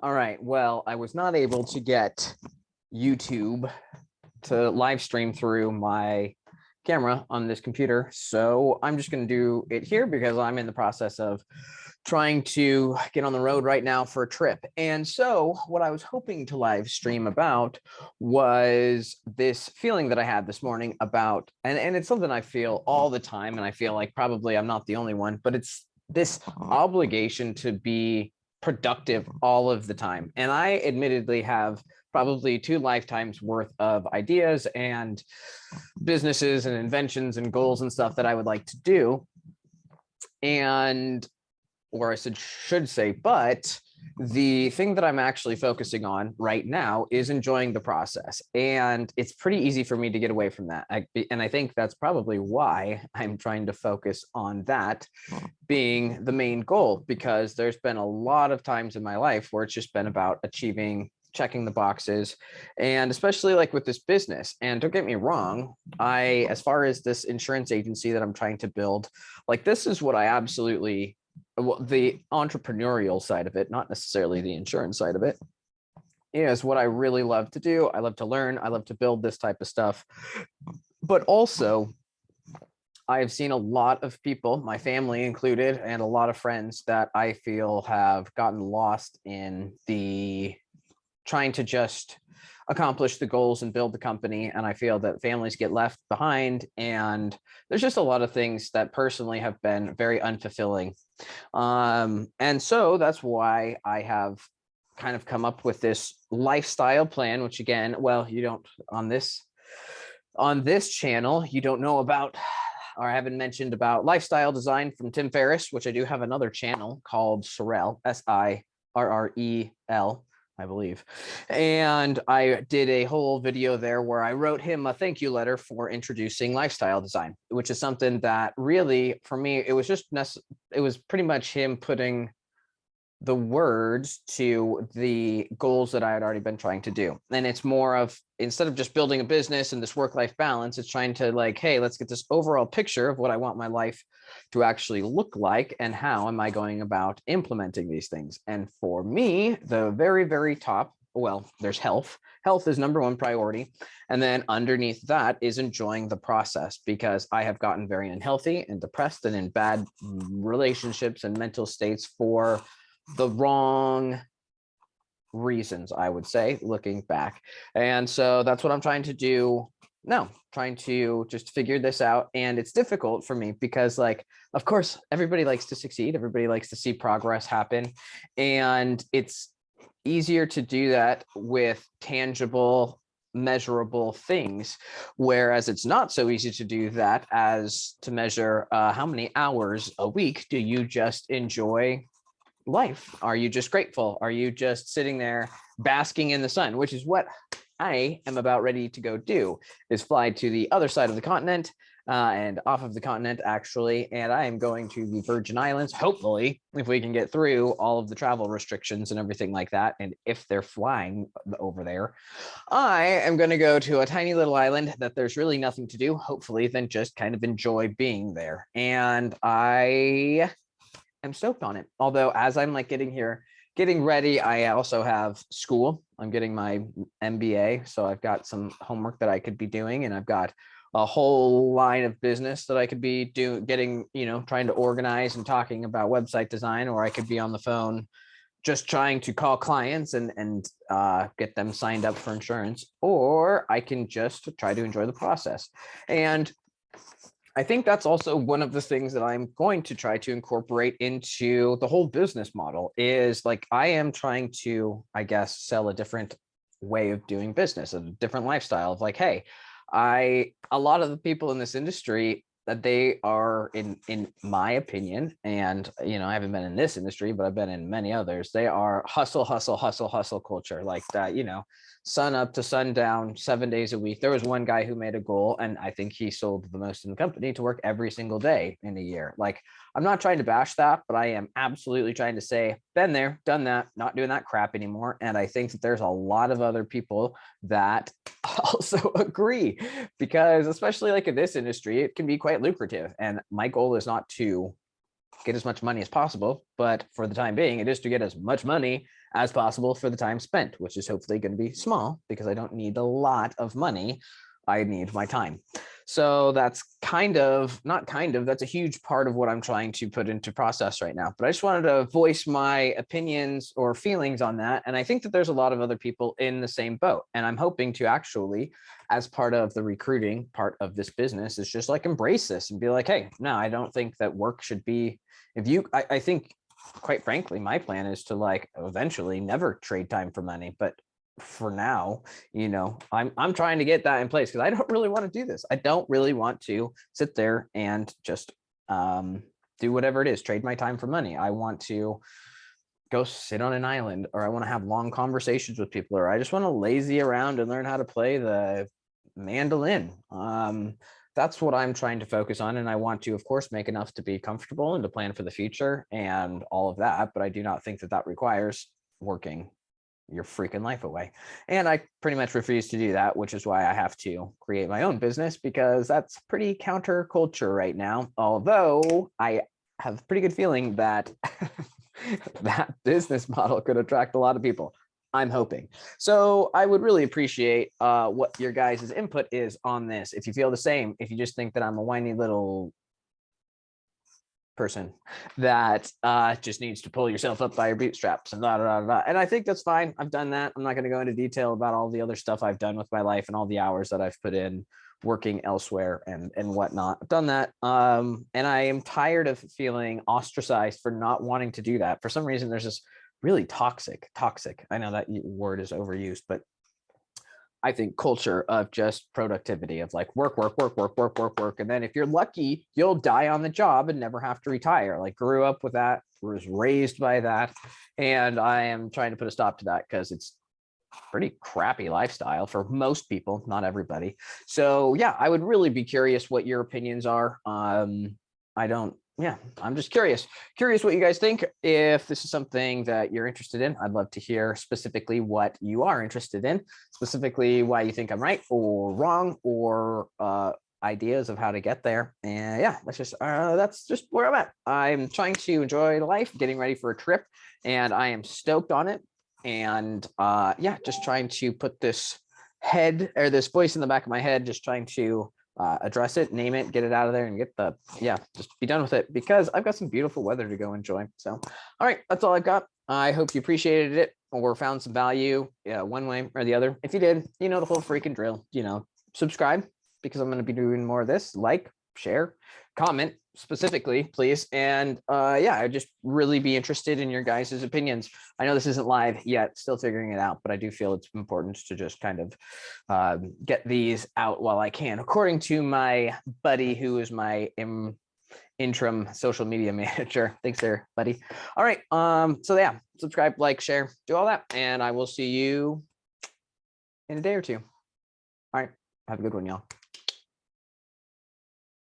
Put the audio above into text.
All right. Well, I was not able to get YouTube to live stream through my camera on this computer. So I'm just going to do it here because I'm in the process of trying to get on the road right now for a trip. And so what I was hoping to live stream about was this feeling that I had this morning about, and it's something I feel all the time. And I feel like probably I'm not the only one, but it's this obligation to be productive all of the time. And I admittedly have probably 2 lifetimes worth of ideas and businesses and inventions and goals and stuff that I would like to do. And, or I should say, but the thing that I'm actually focusing on right now is enjoying the process. And it's pretty easy for me to get away from that. And I think that's probably why I'm trying to focus on that being the main goal, because there's been a lot of times in my life where it's just been about checking the boxes, and especially like with this business. And don't get me wrong, as far as this insurance agency that I'm trying to build, like this is what I absolutely, well, the entrepreneurial side of it, not necessarily the insurance side of it, is what I really love to do. I love to learn. I love to build this type of stuff. But also, I've seen a lot of people, my family included, and a lot of friends that I feel have gotten lost in the trying to just accomplish the goals and build the company. And I feel that families get left behind. And there's just a lot of things that personally have been very unfulfilling. And so that's why I have kind of come up with this lifestyle plan, which again, well, you don't on this channel, you don't know about, or I haven't mentioned about lifestyle design from Tim Ferriss, which I do have another channel called Sirrel, Sirrel, I believe. And I did a whole video there where I wrote him a thank you letter for introducing lifestyle design, which is something that really, for me, it was pretty much him putting the words to the goals that I had already been trying to do. And it's more of, instead of just building a business and this work-life balance, it's trying to like, hey, let's get this overall picture of what I want my life to actually look like and how am I going about implementing these things. And for me, the very, very top, well, there's health. Health is number one priority. And then underneath that is enjoying the process, because I have gotten very unhealthy and depressed and in bad relationships and mental states for the wrong reasons, I would say, looking back. And so that's what I'm trying to do now, trying to just figure this out. And it's difficult for me because, like, of course, everybody likes to succeed. Everybody likes to see progress happen. And it's easier to do that with tangible, measurable things, whereas it's not so easy to do that as to measure how many hours a week do you just enjoy life? Are you just grateful? Are you just sitting there basking in the sun, which is what I am about ready to go do, is fly to the other side of the continent and off of the continent, actually. And I am going to the Virgin Islands, hopefully, if we can get through all of the travel restrictions and everything like that. And if they're flying over there, I am going to go to a tiny little island that there's really nothing to do, hopefully, than just kind of enjoy being there. And I'm stoked on it. Although as I'm like getting ready, I also have school. I'm getting my MBA. So I've got some homework that I could be doing, and I've got a whole line of business that I could be getting, trying to organize and talking about website design, or I could be on the phone just trying to call clients and get them signed up for insurance, or I can just try to enjoy the process. And I think that's also one of the things that I'm going to try to incorporate into the whole business model, is like, I am trying to, I guess, sell a different way of doing business, a different lifestyle of like, hey, a lot of the people in this industry, that they are, in my opinion, and I haven't been in this industry, but I've been in many others, they are hustle, hustle, hustle, hustle culture, like that, sun up to sundown, 7 days a week. There was one guy who made a goal, and I think he sold the most in the company, to work every single day in a year. Like, I'm not trying to bash that, but I am absolutely trying to say, been there, done that, not doing that crap anymore. And I think that there's a lot of other people that also agree, because especially like in this industry, it can be quite lucrative. And my goal is not to get as much money as possible, but for the time being, it is to get as much money as possible for the time spent, which is hopefully going to be small because I don't need a lot of money. I need my time. So that's that's a huge part of what I'm trying to put into process right now. But I just wanted to voice my opinions or feelings on that. And I think that there's a lot of other people in the same boat. And I'm hoping to actually, as part of the recruiting part of this business, is just like embrace this and be like, hey, no, I don't think that work should be, I think, quite frankly, my plan is to like eventually never trade time for money. But for now, I'm trying to get that in place because I don't really want to do this. I don't really want to sit there and just do whatever it is, trade my time for money. I want to go sit on an island, or I want to have long conversations with people, or I just want to lazy around and learn how to play the mandolin. That's what I'm trying to focus on. And I want to, of course, make enough to be comfortable and to plan for the future and all of that. But I do not think that that requires working your freaking life away. And I pretty much refuse to do that, which is why I have to create my own business, because that's pretty counterculture right now. Although I have a pretty good feeling that that business model could attract a lot of people. I'm hoping. So I would really appreciate what your guys' input is on this. If you feel the same, if you just think that I'm a whiny little person that just needs to pull yourself up by your bootstraps and blah, blah, blah. And I think that's fine. I've done that. I'm not going to go into detail about all the other stuff I've done with my life and all the hours that I've put in working elsewhere and whatnot. I've done that. And I am tired of feeling ostracized for not wanting to do that. For some reason, there's this really toxic. I know that word is overused, but I think culture of just productivity of like work. And then if you're lucky, you'll die on the job and never have to retire. Like grew up with that, was raised by that. And I am trying to put a stop to that because it's pretty crappy lifestyle for most people, not everybody. So yeah, I would really be curious what your opinions are. I'm just curious what you guys think. If this is something that you're interested in, I'd love to hear specifically what you are interested in, specifically why you think I'm right or wrong, or ideas of how to get there. And yeah, that's just where I'm at. I'm trying to enjoy life, getting ready for a trip, and I am stoked on it. And just trying to put this voice in the back of my head, just trying to address it, name it, get it out of there, and just be done with it, because I've got some beautiful weather to go enjoy. So, all right, that's all I've got. I hope you appreciated it or found some value, one way or the other. If you did, the whole freaking drill, subscribe, because I'm going to be doing more of this. Like, share, comment specifically, please. And I'd just really be interested in your guys' opinions. I know this isn't live yet, still figuring it out, but I do feel it's important to just kind of get these out while I can, according to my buddy, who is my interim social media manager. Thanks there, buddy. All right. Subscribe, like, share, do all that. And I will see you in a day or two. All right. Have a good one, y'all.